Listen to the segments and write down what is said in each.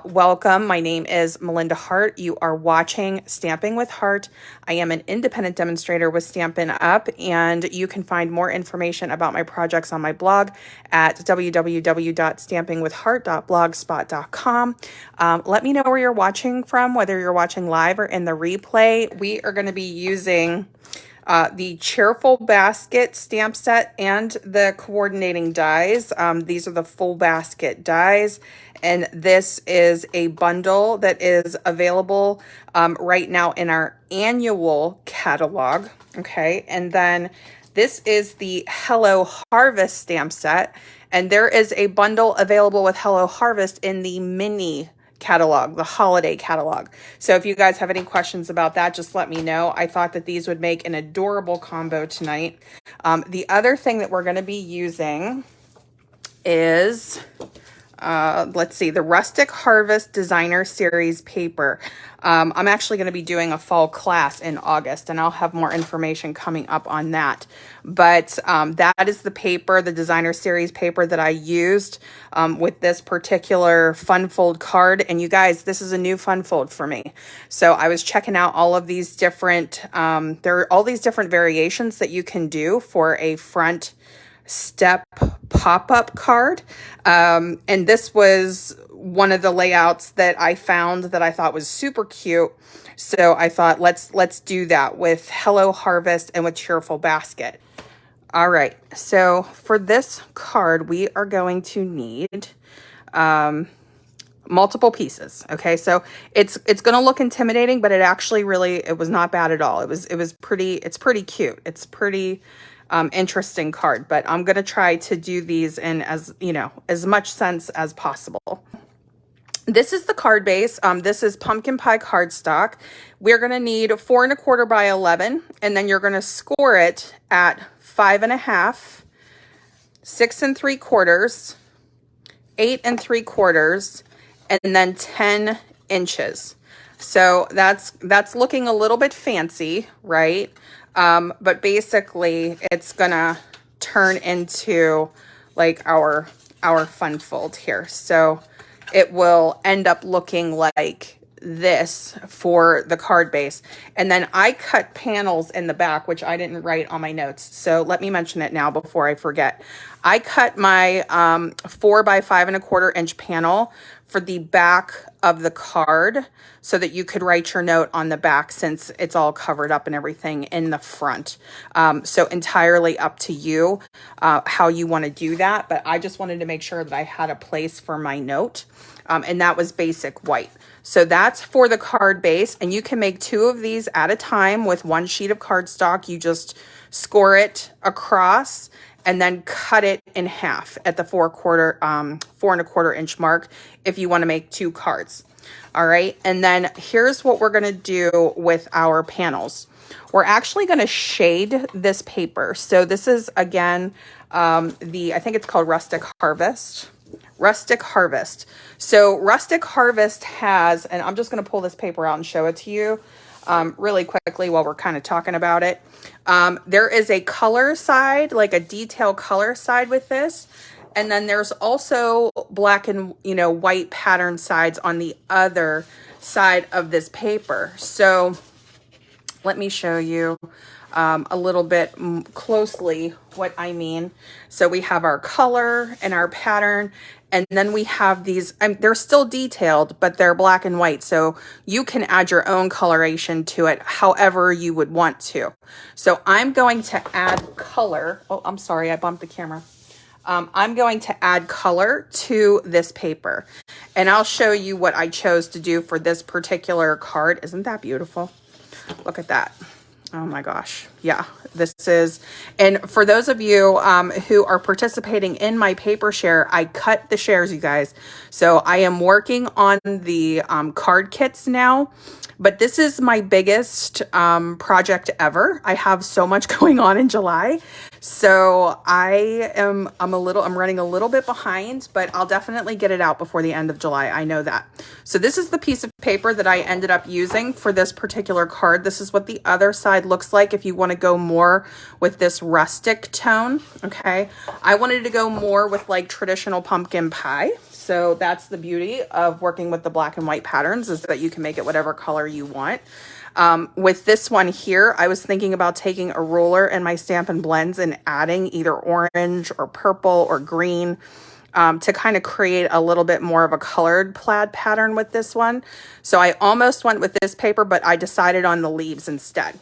Welcome. My name is Melinda Hart. You are watching Stamping with Hart. I am an independent demonstrator with Stampin Up, and you can find more information about my projects on my blog at www.stampingwithhart.blogspot.com. Let me know where you're watching from, whether you're watching live or in the replay. We are going to be using the Cheerful basket stamp set and the coordinating dies. These are the full basket dies, and this is a bundle that is available right now in our annual catalog. Okay, and then this is the Hello Harvest stamp set, and there is a bundle available with Hello Harvest in the mini catalog, the holiday catalog. So if you guys have any questions about that, just let me know. I thought that these would make an adorable combo tonight. The other thing that we're going to be using is let's see, the Rustic Harvest Designer Series paper. I'm actually going to be doing a fall class in August, and I'll have more information coming up on that. But that is the paper, the Designer Series paper that I used with this particular fun fold card. And you guys, this is a new fun fold for me. So I was checking out all of these different, there are all these different variations that you can do for a front step pop-up card, and this was one of the layouts that I found that I thought was super cute. So I thought let's do that with Hello Harvest and with Cheerful basket. All right, so for this card we are going to need multiple pieces. Okay, so it's going to look intimidating, but it actually it was not bad at all. It's pretty cute. It's pretty interesting card, but I'm going to try to do these in as much sense as possible. This is the card base. This is pumpkin pie cardstock. We're going to need 4 1/4 by 11, and then you're going to score it at 5 1/2, 6 3/4, 8 3/4, and then 10 inches. So that's looking a little bit fancy, right? But basically it's gonna turn into like our fun fold here. So it will end up looking like this for the card base. And then I cut panels in the back, which I didn't write on my notes. So let me mention it now before I forget. I cut my 4 by 5 1/4 inch panel for the back of the card so that you could write your note on the back, since it's all covered up and everything in the front. So entirely up to you how you want to do that. But I just wanted to make sure that I had a place for my note. And that was basic white. So that's for the card base. And you can make 2 of these at a time with 1 sheet of cardstock. You just score it across and then cut it in half at the 4 1/4 inch mark if you want to make 2 cards. All right. And then here's what we're going to do with our panels. We're actually going to shade this paper. So this is, again, I think it's called Rustic Harvest. Rustic Harvest. So Rustic Harvest has, and I'm just going to pull this paper out and show it to you really quickly while we're kind of talking about it. There is a color side, like a detail color side with this. And then there's also black and white pattern sides on the other side of this paper. So let me show you a little bit closely what I mean. So we have our color and our pattern, and then we have these, they're still detailed, but they're black and white. So you can add your own coloration to it however you would want to. So I'm going to add color. Oh, I'm sorry, I bumped the camera. I'm going to add color to this paper, and I'll show you what I chose to do for this particular card. Isn't that beautiful? Look at that. Oh my gosh. Yeah, this is, and for those of you who are participating in my paper share, I cut the shares, you guys. So I am working on the card kits now, but this is my biggest project ever. I have so much going on in July. So I'm running a little bit behind, but I'll definitely get it out before the end of July. I know that. So this is the piece of paper that I ended up using for this particular card. This is what the other side looks like if you want to go more with this rustic tone. Okay. I wanted to go more with like traditional pumpkin pie. So So that's the beauty of working with the black and white patterns, is that you can make it whatever color you want. With this one here, I was thinking about taking a ruler in my Stampin' Blends and adding either orange or purple or green to kind of create a little bit more of a colored plaid pattern with this one. So I almost went with this paper, but I decided on the leaves instead.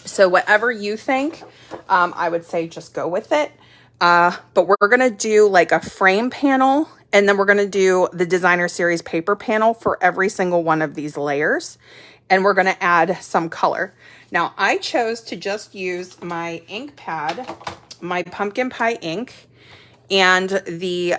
So whatever you think, I would say just go with it. But we're going to do like a frame panel, and then we're going to do the designer series paper panel for every single one of these layers. And we're going to add some color. Now I chose to just use my ink pad, my pumpkin pie ink, and the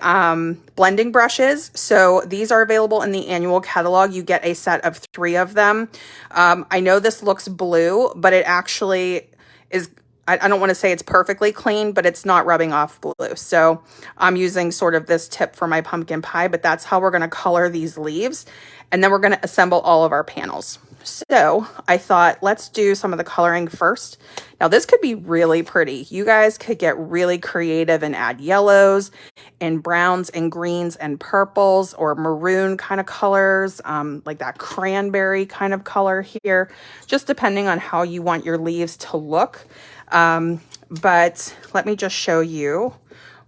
blending brushes. So these are available in the annual catalog. You get a set of 3 of them. I know this looks blue, but it actually is, I don't want to say it's perfectly clean, but it's not rubbing off blue. So I'm using sort of this tip for my pumpkin pie, but that's how we're going to color these leaves. And then we're going to assemble all of our panels. So I thought, let's do some of the coloring first. Now this could be really pretty. You guys could get really creative and add yellows and browns and greens and purples or maroon kind of colors, like that cranberry kind of color here, just depending on how you want your leaves to look. But let me just show you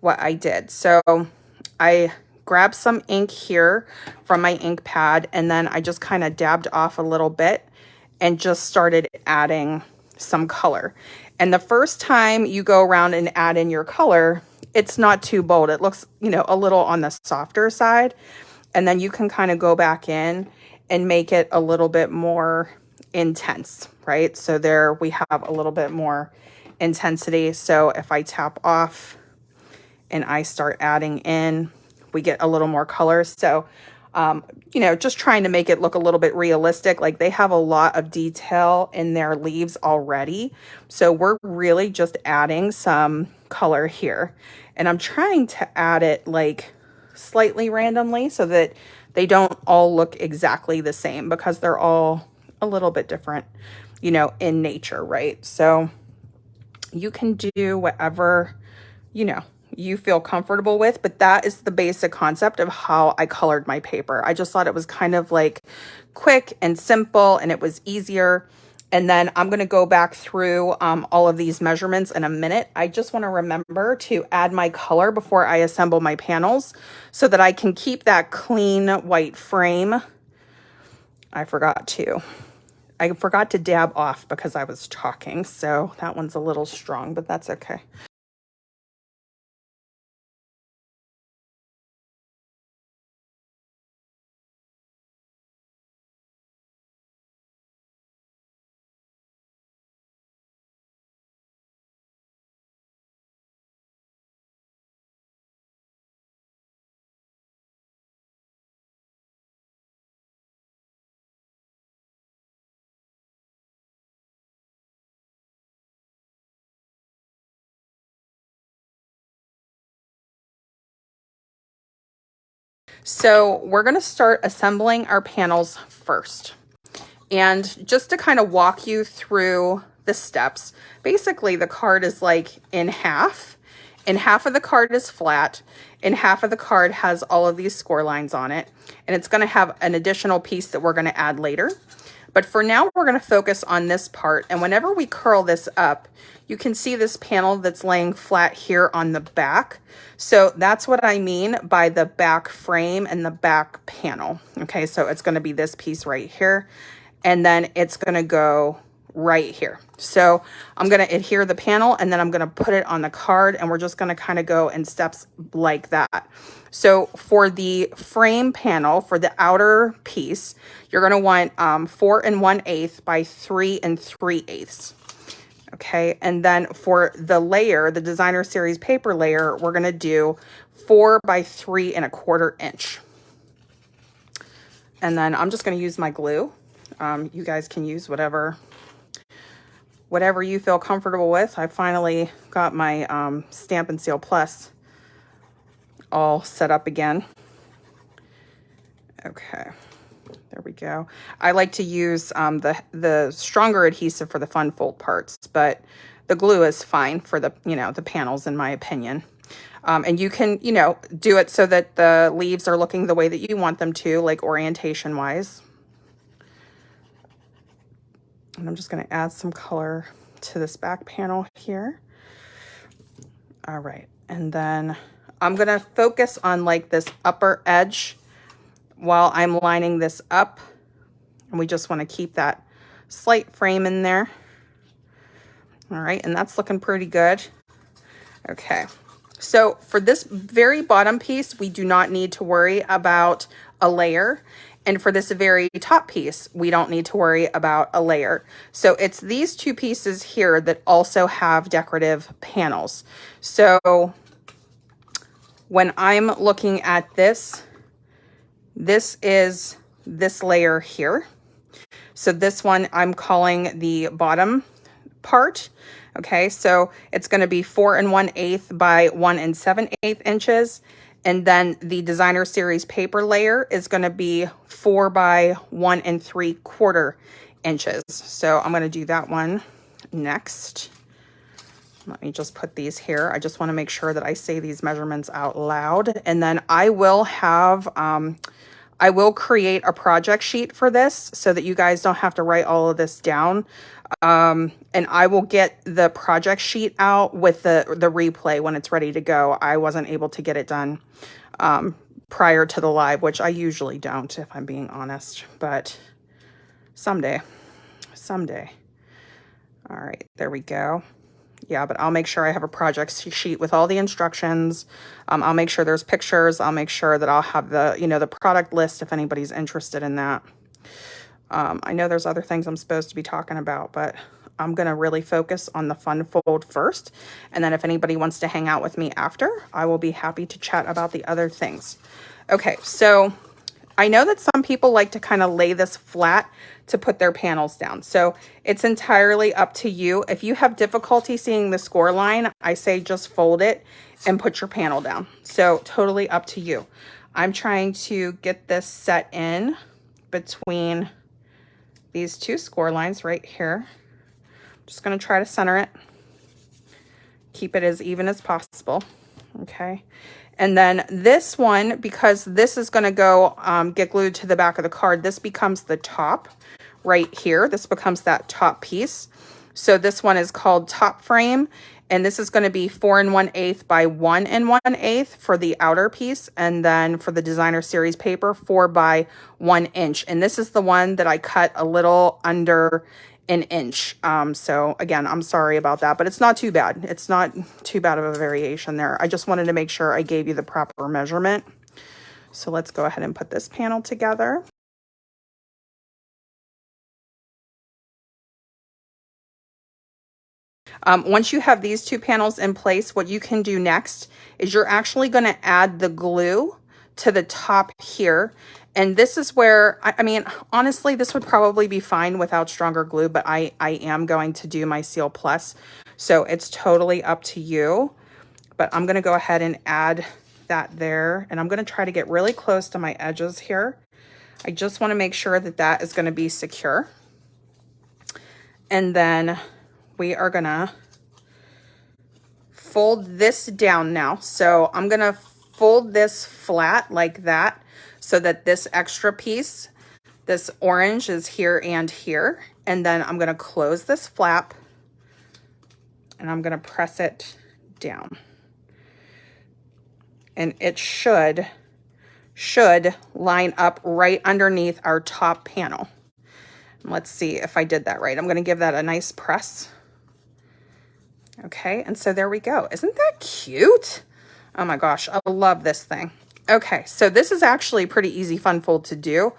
what I did. So I grabbed some ink here from my ink pad, and then I just kind of dabbed off a little bit and just started adding some color. And the first time you go around and add in your color, it's not too bold. It looks, you know, a little on the softer side. And then you can kind of go back in and make it a little bit more intense, right? So there we have a little bit more intensity. So if I tap off and I start adding in, we get a little more color. So, you know, just trying to make it look a little bit realistic. Like they have a lot of detail in their leaves already. So we're really just adding some color here. And I'm trying to add it like slightly randomly so that they don't all look exactly the same, because they're all a little bit different, you know, in nature, right? So you can do whatever, you know, you feel comfortable with, but that is the basic concept of how I colored my paper. I just thought it was kind of like quick and simple, and it was easier. And then I'm going to go back through all of these measurements in a minute. I just want to remember to add my color before I assemble my panels so that I can keep that clean white frame. I forgot to dab off because I was talking, so that one's a little strong, but that's okay. So we're going to start assembling our panels first. And just to kind of walk you through the steps, basically the card is like in half, and half of the card is flat, and half of the card has all of these score lines on it. And it's going to have an additional piece that we're going to add later. But for now, we're going to focus on this part. And whenever we curl this up, you can see this panel that's laying flat here on the back. So that's what I mean by the back frame and the back panel. Okay, so it's going to be this piece right here, and then it's going to go right here. So I'm going to adhere the panel, and then I'm going to put it on the card, and we're just going to kind of go in steps like that. So for the frame panel, for the outer piece, you're going to want 4 1/8 by 3 3/8. Okay, and then for the layer, the designer series paper layer, we're going to do 4 by 3 1/4 inch. And then I'm just going to use my glue. You guys can use whatever you feel comfortable with. I finally got my Stampin' Seal Plus all set up again. Okay, there we go. I like to use the stronger adhesive for the fun fold parts, but the glue is fine for the, you know, the panels in my opinion. And you can, you know, do it so that the leaves are looking the way that you want them to, like orientation wise. And I'm just going to add some color to this back panel here. All right. And then I'm going to focus on like this upper edge while I'm lining this up. And we just want to keep that slight frame in there. All right. And that's looking pretty good. Okay. So for this very bottom piece, we do not need to worry about a layer. And for this very top piece, we don't need to worry about a layer. So it's these two pieces here that also have decorative panels. So when I'm looking at this, this is this layer here. So this one I'm calling the bottom part. Okay, so it's going to be 4 1/8 by 1 7/8 inches. And then the designer series paper layer is going to be 4 by 1 3/4 inches. So I'm going to do that one next. Let me just put these here. I just want to make sure that I say these measurements out loud. And then I will have, I will create a project sheet for this so that you guys don't have to write all of this down. And I will get the project sheet out with the replay when it's ready to go. I wasn't able to get it done prior to the live, which I usually don't, if I'm being honest, but someday. All right, there we go. Yeah, but I'll make sure I have a project sheet with all the instructions. I'll make sure there's pictures. I'll make sure that I'll have the, you know, the product list if anybody's interested in that. I know there's other things I'm supposed to be talking about, but I'm going to really focus on the fun fold first. And then if anybody wants to hang out with me after, I will be happy to chat about the other things. Okay, so I know that some people like to kind of lay this flat to put their panels down. So it's entirely up to you. If you have difficulty seeing the score line, I say just fold it and put your panel down. So totally up to you. I'm trying to get this set in between these two score lines right here. Just going to try to center it. Keep it as even as possible. Okay. And then this one, because this is going to go get glued to the back of the card, this becomes the top right here. This becomes that top piece. So this one is called top frame. And this is going to be 4 1/8 by 1 1/8 for the outer piece. And then for the designer series paper, 4 by 1 inch. And this is the one that I cut a little under an inch. So again, I'm sorry about that, but it's not too bad. It's not too bad of a variation there. I just wanted to make sure I gave you the proper measurement. So let's go ahead and put this panel together. Once you have these two panels in place, what you can do next is you're actually going to add the glue to the top here. And this is where, I mean, honestly, this would probably be fine without stronger glue, but I am going to do my Seal Plus. So it's totally up to you. But I'm going to go ahead and add that there. And I'm going to try to get really close to my edges here. I just want to make sure that that is going to be secure. And then we are going to fold this down now. So I'm going to fold this flat like that so that this extra piece, this orange, is here and here. And then I'm going to close this flap and I'm going to press it down. And it should line up right underneath our top panel. Let's see if I did that right. I'm going to give that a nice press. Okay, and so there we go. Isn't that cute? Oh my gosh, I love this thing. Okay, so this is actually a pretty easy fun fold to do.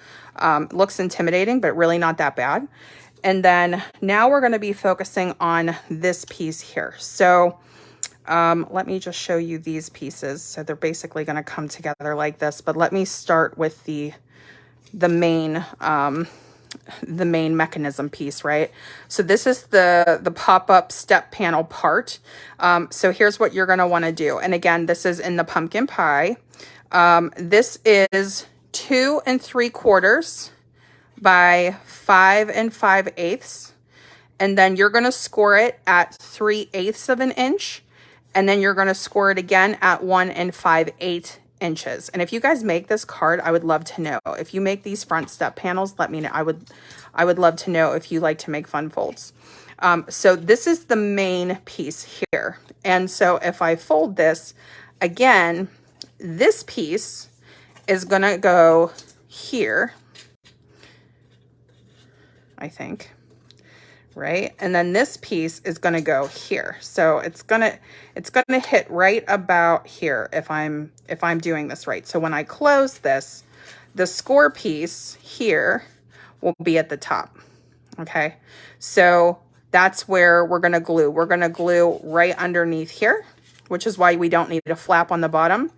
Looks intimidating, but really not that bad. And then now we're going to be focusing on this piece here. So let me just show you these pieces. So they're basically going to come together like this, but let me start with the main mechanism piece, right? So this is the pop-up step panel part. So here's what you're going to want to do. And again, this is in the pumpkin pie. This is 2 3/4 by 5 5/8. And then you're going to score it at 3/8 of an inch. and then you're going to score it again at 1 5/8 inches. And if you guys make this card, I would love to know. If you make these front step panels, let me know. I would love to know if you like to make fun folds. So this is the main piece here. And so if I fold this again, this piece is going to go here, I think, right? And then this piece is going to go here. So it's going to hit right about here if I'm doing this right. So when I close this, the score piece here will be at the top. Okay. So that's where we're going to glue. We're going to glue right underneath here, which is why we don't need a flap on the bottom.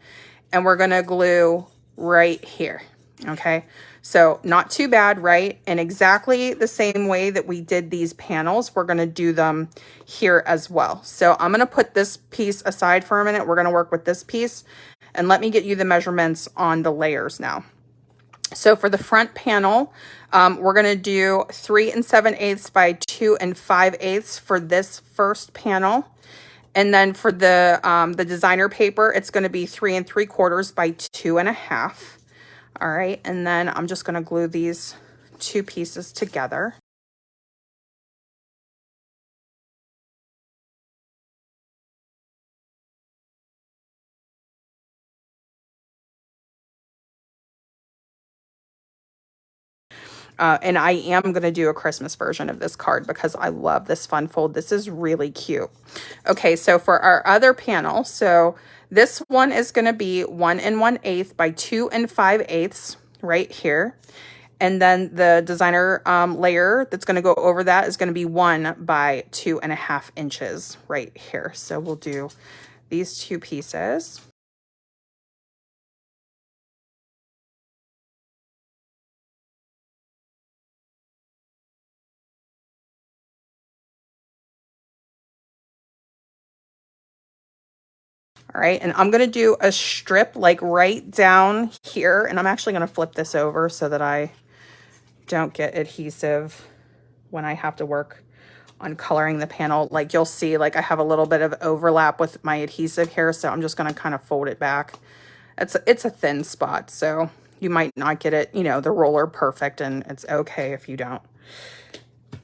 And we're going to glue right here. Okay. So not too bad, right? And exactly the same way that we did these panels, we're going to do them here as well. So I'm going to put this piece aside for a minute. We're going to work with this piece, and let me get you the measurements on the layers now. So for the front panel, we're going to do 3 7/8 by 2 5/8 for this first panel. And then for the designer paper, it's going to be 3 3/4 by 2 1/2. All right. And then I'm just going to glue these two pieces together. And I am going to do a Christmas version of this card because I love this fun fold. This is really cute. Okay, so for our other panel, so this one is going to be 1 1/8 by 2 5/8 right here. And then the designer layer that's going to go over that is going to be 1 by 2 1/2 inches right here. So we'll do these two pieces. All right, and I'm going to do a strip like right down here, and I'm actually going to flip this over so that I don't get adhesive when I have to work on coloring the panel. Like you'll see, like I have a little bit of overlap with my adhesive here, so I'm just going to kind of fold it back. It's a thin spot, so you might not get it, you know, the roller perfect, and it's okay if you don't.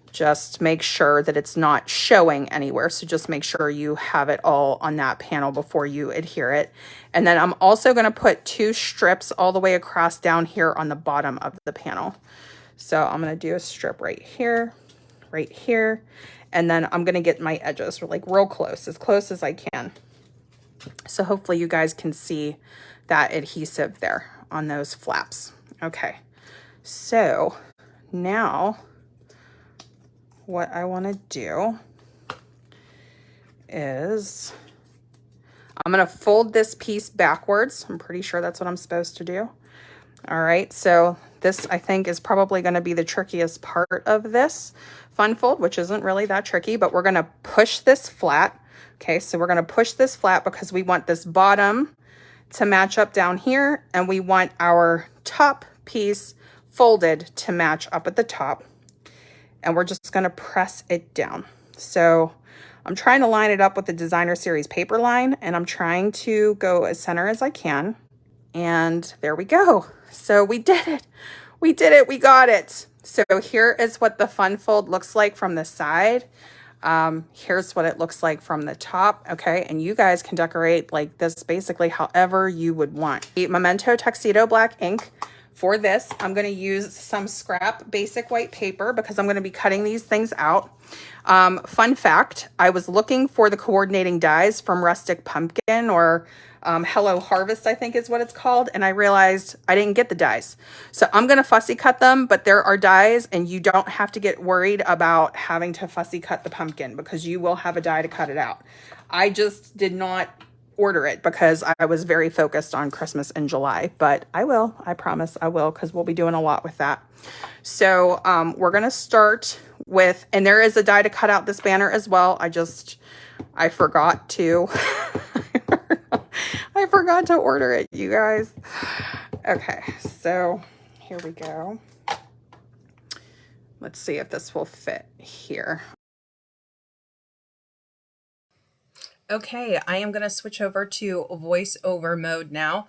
Just make sure that it's not showing anywhere. So just make sure you have it all on that panel before you adhere it. And then I'm also going to put 2 strips all the way across down here on the bottom of the panel. So I'm going to do a strip right here, and then I'm going to get my edges like real close as I can. So hopefully you guys can see that adhesive there on those flaps. Okay, so now what I want to do is I'm going to fold this piece backwards. I'm pretty sure that's what I'm supposed to do. All right, so this I think is probably going to be the trickiest part of this fun fold, which isn't really that tricky, but we're going to push this flat. Okay, so we're going to push this flat because we want this bottom to match up down here, and we want our top piece folded to match up at the top. And we're just going to press it down. So I'm trying to line it up with the designer series paper line, and I'm trying to go as center as I can. And there we go. So we did it. We did it. We got it. So here is what the fun fold looks like from the side. Here's what it looks like from the top. Okay. And you guys can decorate like this basically however you would want. The Memento Tuxedo Black ink. For this, I'm going to use some scrap basic white paper because I'm going to be cutting these things out. Fun fact, I was looking for the coordinating dies from Rustic Pumpkin or Hello Harvest, I think is what it's called. And I realized I didn't get the dies. So I'm going to fussy cut them, but there are dies and you don't have to get worried about having to fussy cut the pumpkin because you will have a die to cut it out. I just did not order it because I was very focused on Christmas in July, but I will, I promise I will, because we'll be doing a lot with that. So we're going to start with, and there is a die to cut out this banner as well. I forgot to, I forgot to order it, you guys. Okay, so here we go. Let's see if this will fit here. Okay, I am going to switch over to voiceover mode now.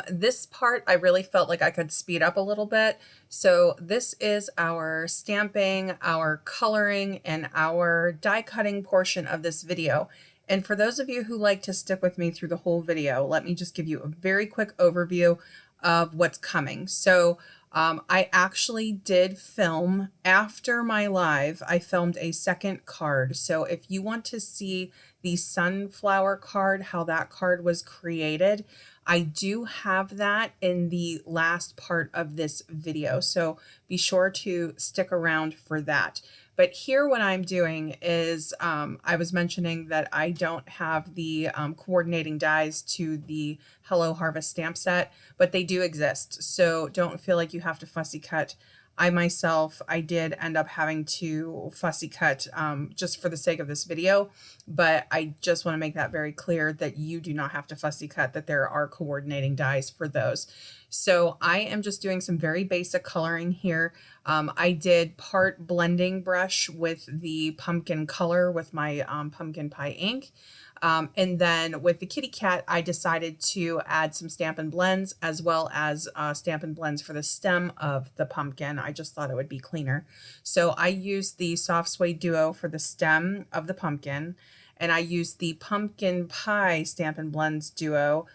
This part, I really felt like I could speed up a little bit. So this is our stamping, our coloring, and our die cutting portion of this video. And for those of you who like to stick with me through the whole video, let me just give you a very quick overview of what's coming. So I actually did film after my live. I filmed a second card. So if you want to see the sunflower card, how that card was created, I do have that in the last part of this video. So be sure to stick around for that. But here what I'm doing is I was mentioning that I don't have the coordinating dies to the Hello Harvest stamp set, but they do exist. So don't feel like you have to fussy cut. I did end up having to fussy cut just for the sake of this video, but I just want to make that very clear that you do not have to fussy cut, that there are coordinating dies for those. So I am just doing some very basic coloring here. I did part blending brush with the pumpkin color with my pumpkin pie ink. And then with the kitty cat, I decided to add some Stampin' Blends as well as Stampin' Blends for the stem of the pumpkin. I just thought it would be cleaner. So I used the Soft Suede Duo for the stem of the pumpkin, and I used the Pumpkin Pie Stampin' Blends Duo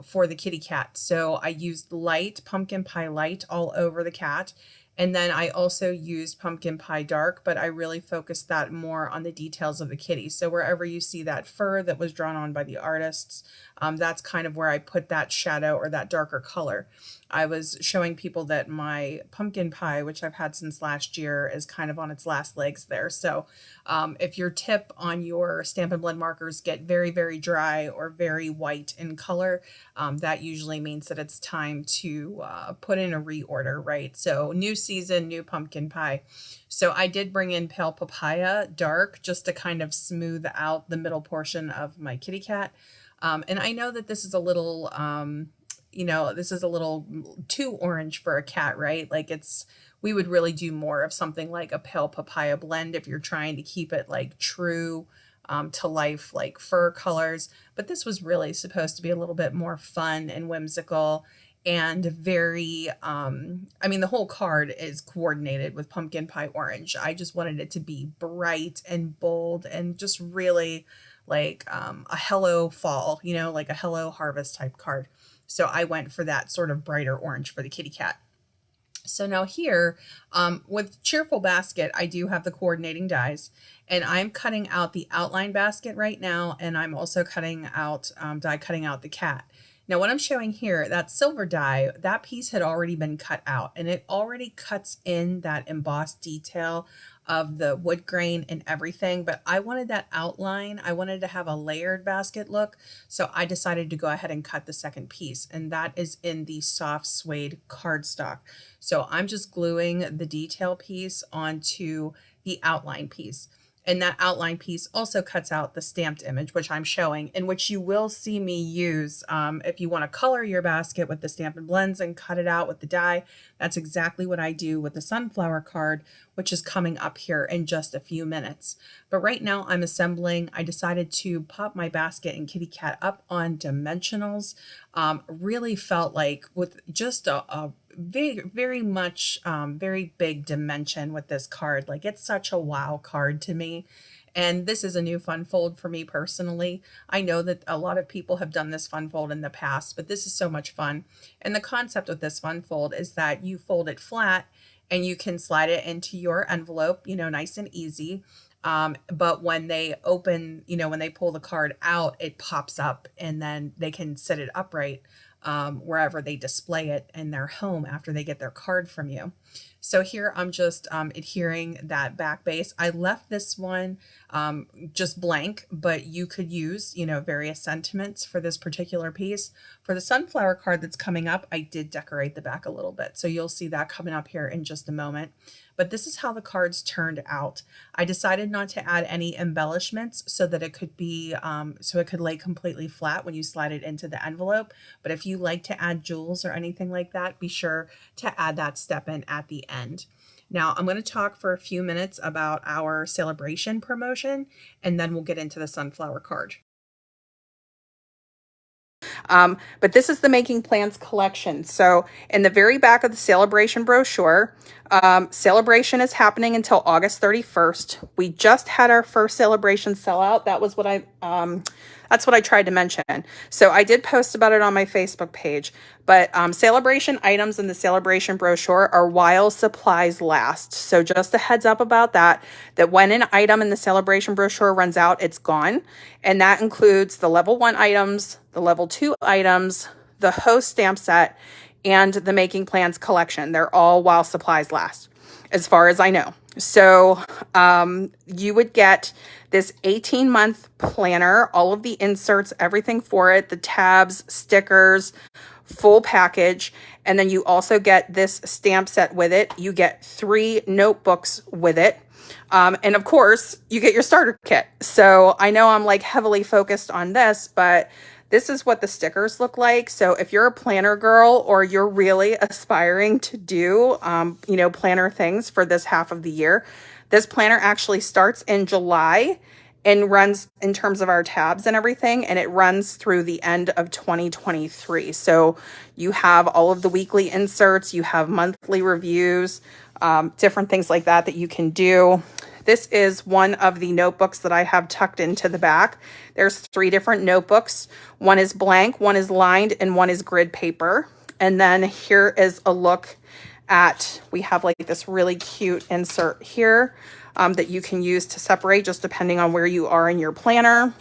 for the kitty cat. So I used light, Pumpkin Pie Light all over the cat. And then I also used Pumpkin Pie Dark, but I really focused that more on the details of the kitty. So wherever you see that fur that was drawn on by the artists, that's kind of where I put that shadow or that darker color. I was showing people that my pumpkin pie, which I've had since last year, is kind of on its last legs there. So if your tip on your Stampin' Blend markers get very, very dry or very white in color, that usually means that it's time to put in a reorder, right? So new season, new pumpkin pie. So I did bring in Pale Papaya Dark just to kind of smooth out the middle portion of my kitty cat. And I know that this is a little, this is a little too orange for a cat, right? Like we would really do more of something like a Pale Papaya blend if you're trying to keep it like true to life, like fur colors. But this was really supposed to be a little bit more fun and whimsical and very, the whole card is coordinated with pumpkin pie orange. I just wanted it to be bright and bold and just really like a hello fall, like a hello harvest type card. So I went for that sort of brighter orange for the kitty cat. So now here with Cheerful basket, I do have the coordinating dies, and I'm cutting out the outline basket right now. And I'm also cutting out, die cutting out the cat. Now what I'm showing here, that silver die, that piece had already been cut out, and it already cuts in that embossed detail of the wood grain and everything, but I wanted that outline. I wanted to have a layered basket look. So I decided to go ahead and cut the second piece, and that is in the soft suede cardstock. So I'm just gluing the detail piece onto the outline piece. And that outline piece also cuts out the stamped image, which I'm showing, and which you will see me use if you want to color your basket with the Stampin' Blends and cut it out with the die. That's exactly what I do with the sunflower card, which is coming up here in just a few minutes. But right now I'm assembling. I decided to pop my basket and kitty cat up on dimensionals. Really felt like with just a very much very big dimension with this card. Like it's such a wow card to me. And this is a new fun fold for me personally. I know that a lot of people have done this fun fold in the past, but this is so much fun. And the concept with this fun fold is that you fold it flat and you can slide it into your envelope, nice and easy. But when they open, when they pull the card out, it pops up and then they can sit it upright wherever they display it in their home after they get their card from you. So here I'm just adhering that back base. I left this one just blank, but you could use, various sentiments for this particular piece. For the sunflower card that's coming up, I did decorate the back a little bit. So you'll see that coming up here in just a moment. But this is how the cards turned out. I decided not to add any embellishments so that it could be, so it could lay completely flat when you slide it into the envelope. But if you like to add jewels or anything like that, be sure to add that step in at the end. Now I'm going to talk for a few minutes about our Sale-a-Bration promotion, and then we'll get into the sunflower card. But this is the Making Plans collection. So in the very back of the Sale-a-Bration brochure, Sale-a-Bration is happening until August 31st. We just had our first Sale-a-Bration sellout. That was what that's what I tried to mention. So I did post about it on my Facebook page, but Sale-a-Bration items in the Sale-a-Bration brochure are while supplies last. So just a heads up about that, that when an item in the Sale-a-Bration brochure runs out, it's gone. And that includes the level 1 items, the level 2 items, the host stamp set, and the Making Plans collection. They're all while supplies last, as far as I know. So you would get this 18-month planner, all of the inserts, everything for it, the tabs, stickers, full package. And then you also get this stamp set with it. You get 3 notebooks with it. And of course, you get your starter kit. So I know I'm like heavily focused on this, but this is what the stickers look like. So if you're a planner girl or you're really aspiring to do, planner things for this half of the year, this planner actually starts in July and runs in terms of our tabs and everything, and it runs through the end of 2023. So you have all of the weekly inserts, you have monthly reviews, different things like that you can do. This is one of the notebooks that I have tucked into the back. There's 3 different notebooks. One is blank, one is lined, and one is grid paper. And then here is a look at, we have like this really cute insert here that you can use to separate just depending on where you are in your planner.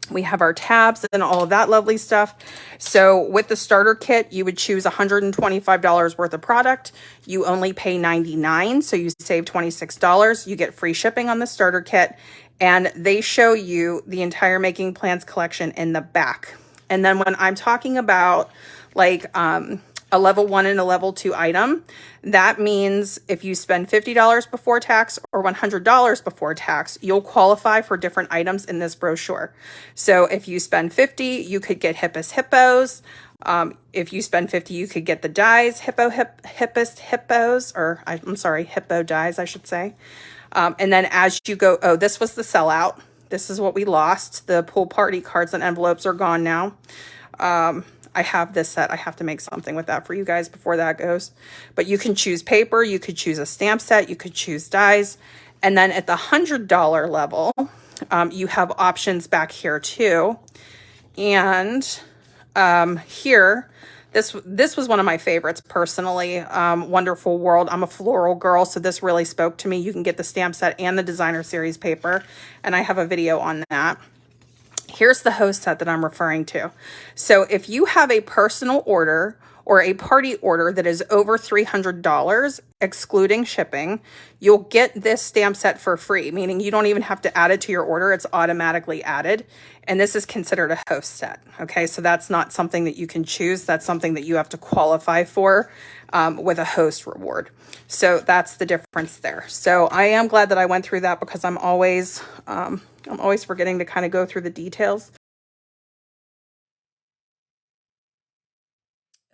We have our tabs and all of that lovely stuff. So with the starter kit, you would choose $125 worth of product. You only pay $99, so you save $26. You get free shipping on the starter kit, and they show you the entire Making Plans collection in the back. And then when I'm talking about like a level 1 and a level 2 item, that means if you spend $50 before tax or $100 before tax, you'll qualify for different items in this brochure. So if you spend $50, you could get Hippest Hippos. If you spend $50, you could get the dies, Hippest Hippos, or I'm sorry, Hippo dies, I should say. And then as you go, oh, this was the sellout. This is what we lost. The pool party cards and envelopes are gone now. I have this set. I have to make something with that for you guys before that goes. But you can choose paper. You could choose a stamp set. You could choose dies. And then at the $100 level, you have options back here too. And here, this was one of my favorites personally. Wonderful World. I'm a floral girl, so this really spoke to me. You can get the stamp set and the designer series paper. And I have a video on that. Here's the host set that I'm referring to. So if you have a personal order or a party order that is over $300, excluding shipping, you'll get this stamp set for free, meaning you don't even have to add it to your order. It's automatically added. And this is considered a host set. Okay, so that's not something that you can choose. That's something that you have to qualify for with a host reward. So that's the difference there. So I am glad that I went through that because I'm always forgetting to kind of go through the details.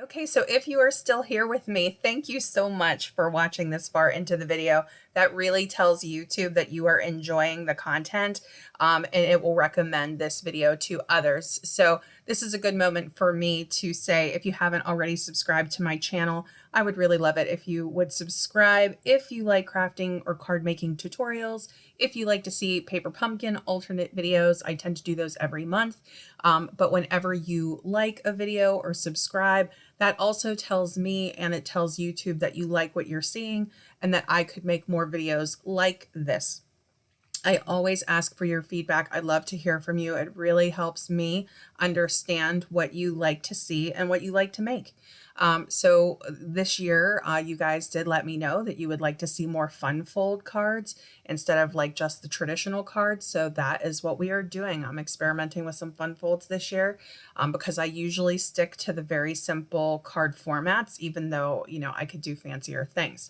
Okay, so if you are still here with me, thank you so much for watching this far into the video. That really tells YouTube that you are enjoying the content, and it will recommend this video to others. So this is a good moment for me to say, if you haven't already subscribed to my channel, I would really love it if you would subscribe if you like crafting or card making tutorials. If you like to see Paper Pumpkin alternate videos, I tend to do those every month. But whenever you like a video or subscribe, that also tells me and it tells YouTube that you like what you're seeing and that I could make more videos like this. I always ask for your feedback. I love to hear from you. It really helps me understand what you like to see and what you like to make. So this year, you guys did let me know that you would like to see more fun fold cards instead of like just the traditional cards. So that is what we are doing. I'm experimenting with some fun folds this year because I usually stick to the very simple card formats, even though, you know, I could do fancier things.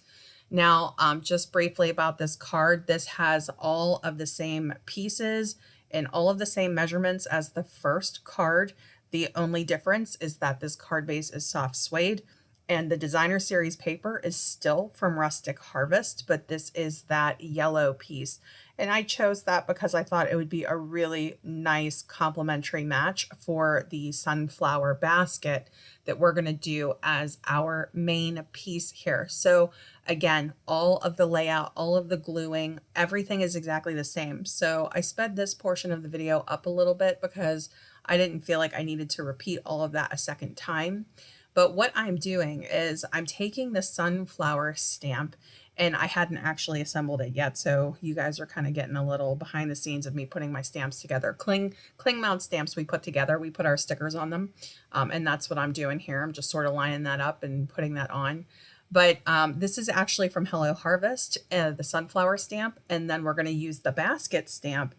Now, just briefly about this card, this has all of the same pieces and all of the same measurements as the first card. The only difference is that this card base is soft suede And the designer series paper is still from Rustic Harvest, but this is that yellow piece. And I chose that because I thought it would be a really nice complementary match for the sunflower basket that we're going to do as our main piece here. So again, all of the layout, all of the gluing, everything is exactly the same. So I sped this portion of the video up a little bit because I didn't feel like I needed to repeat all of that a second time. But what I'm doing is I'm taking the sunflower stamp, and I hadn't actually assembled it yet, so you guys are kind of getting a little behind the scenes of me putting my stamps together. Cling mount stamps we put together, we put our stickers on them, and that's what I'm doing here. I'm just sort of lining that up and putting that on. But this is actually from Hello Harvest, the sunflower stamp, and then we're going to use the basket stamp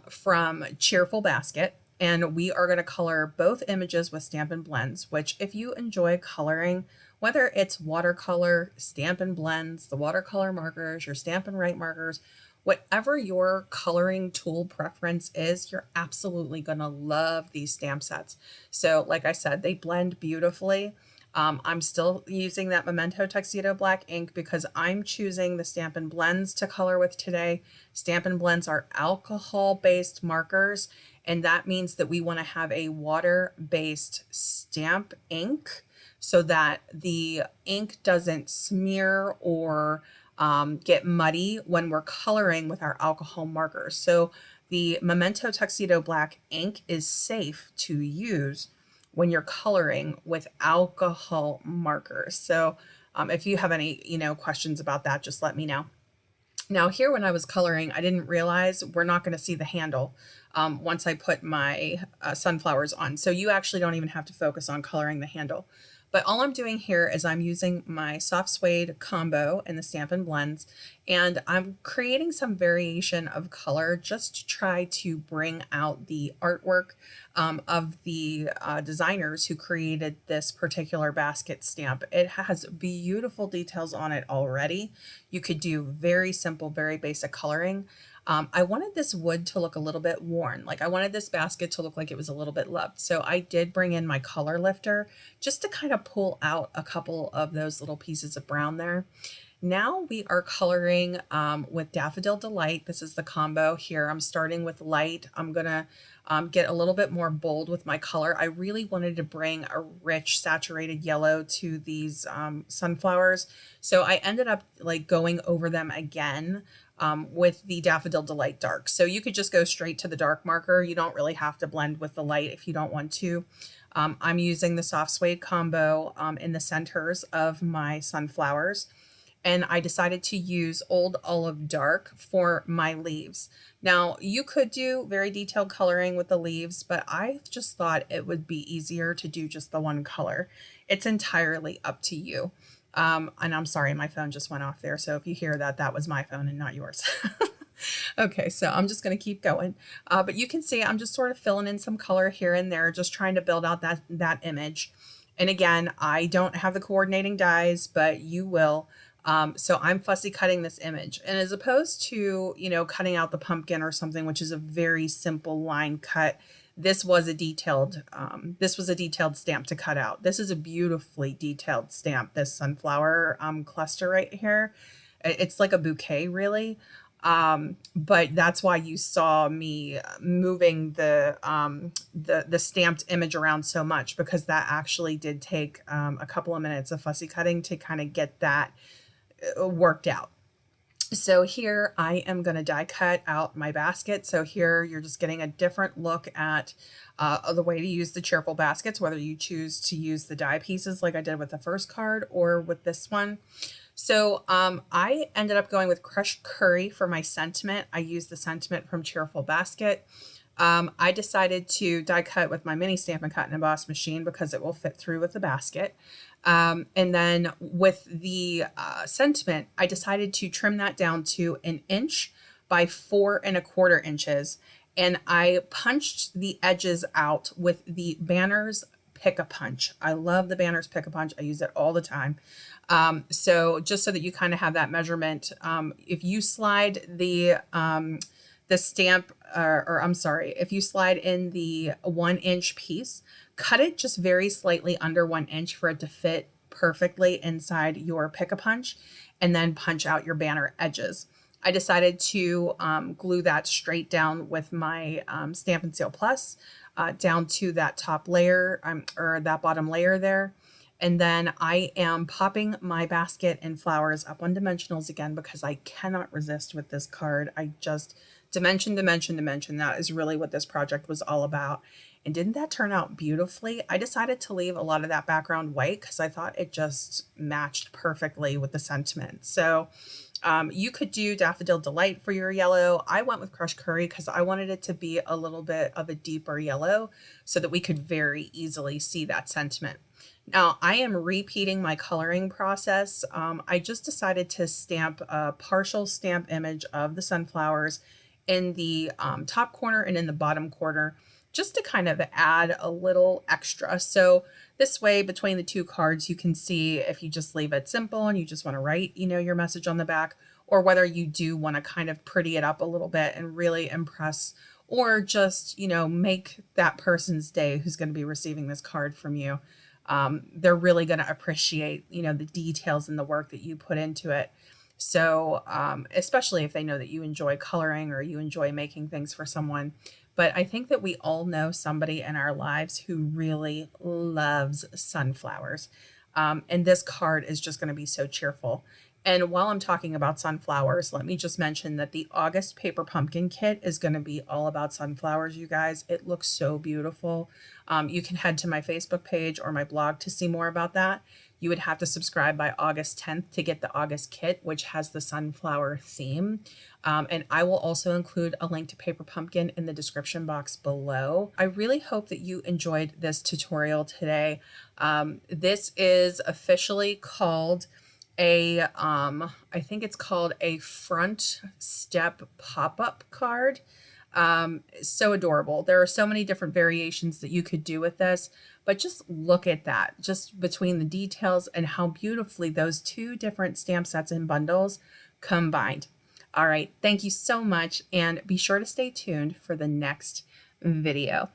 from Cheerful Basket. And we are going to color both images with Stampin' Blends, which if you enjoy coloring, whether it's watercolor, Stampin' Blends, the watercolor markers, your Stampin' Write markers, whatever your coloring tool preference is, you're absolutely going to love these stamp sets. So like I said, they blend beautifully. I'm still using that Memento Tuxedo Black ink because I'm choosing the Stampin' Blends to color with today. Stampin' Blends are alcohol-based markers, and that means that we want to have a water-based stamp ink so that the ink doesn't smear or get muddy when we're coloring with our alcohol markers. So the Memento Tuxedo Black ink is safe to use when you're coloring with alcohol markers. So if you have any, questions about that, just let me know. Now here when I was coloring, I didn't realize we're not going to see the handle once I put my sunflowers on. So you actually don't even have to focus on coloring the handle. But all I'm doing here is I'm using my soft suede combo in the Stampin' Blends, and I'm creating some variation of color just to try to bring out the artwork of the designers who created this particular basket stamp. It has beautiful details on it already. You could do very simple, very basic coloring. I wanted this wood to look a little bit worn. Like I wanted this basket to look like it was a little bit loved. So I did bring in my color lifter just to kind of pull out a couple of those little pieces of brown there. Now we are coloring with Daffodil Delight. This is the combo here. I'm starting with light. I'm gonna get a little bit more bold with my color. I really wanted to bring a rich saturated yellow to these sunflowers. So I ended up like going over them again with the Daffodil Delight Dark. So you could just go straight to the dark marker. You don't really have to blend with the light if you don't want to. I'm using the soft suede combo in the centers of my sunflowers. And I decided to use Old Olive Dark for my leaves. Now, you could do very detailed coloring with the leaves, but I just thought it would be easier to do just the one color. It's entirely up to you. And I'm sorry, my phone just went off there. So if you hear that, that was my phone and not yours. Okay, so I'm just going to keep going. But you can see I'm just sort of filling in some color here and there, just trying to build out that image. And again, I don't have the coordinating dies, but you will. So I'm fussy cutting this image, and as opposed to, cutting out the pumpkin or something, which is a very simple line cut, this was a detailed stamp to cut out. This is a beautifully detailed stamp, this sunflower cluster right here. It's like a bouquet really. But that's why you saw me moving the stamped image around so much, because that actually did take a couple of minutes of fussy cutting to kind of get that worked out. So here I am going to die cut out my basket. So here you're just getting a different look at the way to use the Cheerful baskets, whether you choose to use the die pieces like I did with the first card or with this one. So I ended up going with crushed curry for my sentiment. I used the sentiment from Cheerful Basket. I decided to die cut with my mini Stampin' Cut and Emboss machine because it will fit through with the basket. And then with the sentiment, I decided to trim that down to 1 inch by 4 1/4 inches. And I punched the edges out with the Banners Pick-a-Punch. I love the Banners Pick-a-Punch. I use it all the time. So just so that you kind of have that measurement, if you slide the stamp, if you slide in the 1 inch piece, cut it just very slightly under 1 inch for it to fit perfectly inside your Pick-a-Punch and then punch out your banner edges. I decided to glue that straight down with my Stampin' Seal Plus down to that top layer or that bottom layer there. And then I am popping my basket and flowers up on dimensionals again because I cannot resist with this card. I just, dimension, dimension, dimension. That is really what this project was all about. And didn't that turn out beautifully? I decided to leave a lot of that background white because I thought it just matched perfectly with the sentiment. So you could do Daffodil Delight for your yellow. I went with Crushed Curry because I wanted it to be a little bit of a deeper yellow so that we could very easily see that sentiment. Now, I am repeating my coloring process. I just decided to stamp a partial stamp image of the sunflowers in the top corner and in the bottom corner, just to kind of add a little extra. So this way, between the two cards, you can see if you just leave it simple and you just want to write, you know, your message on the back, or whether you do want to kind of pretty it up a little bit and really impress, or just, you know, make that person's day who's going to be receiving this card from you. They're really going to appreciate, you know, the details and the work that you put into it. So, especially if they know that you enjoy coloring or you enjoy making things for someone. But I think that we all know somebody in our lives who really loves sunflowers. And this card is just going to be so cheerful. And while I'm talking about sunflowers, let me just mention that the August Paper Pumpkin Kit is going to be all about sunflowers, you guys. It looks so beautiful. You can head to my Facebook page or my blog to see more about that. You would have to subscribe by August 10th to get the August kit, which has the sunflower theme. And I will also include a link to Paper Pumpkin in the description box below. I really hope that you enjoyed this tutorial today. This is officially called I think it's called a front step pop-up card. So adorable. There are so many different variations that you could do with this, but just look at that, just between the details and how beautifully those two different stamp sets and bundles combined. All right, thank you so much, and be sure to stay tuned for the next video.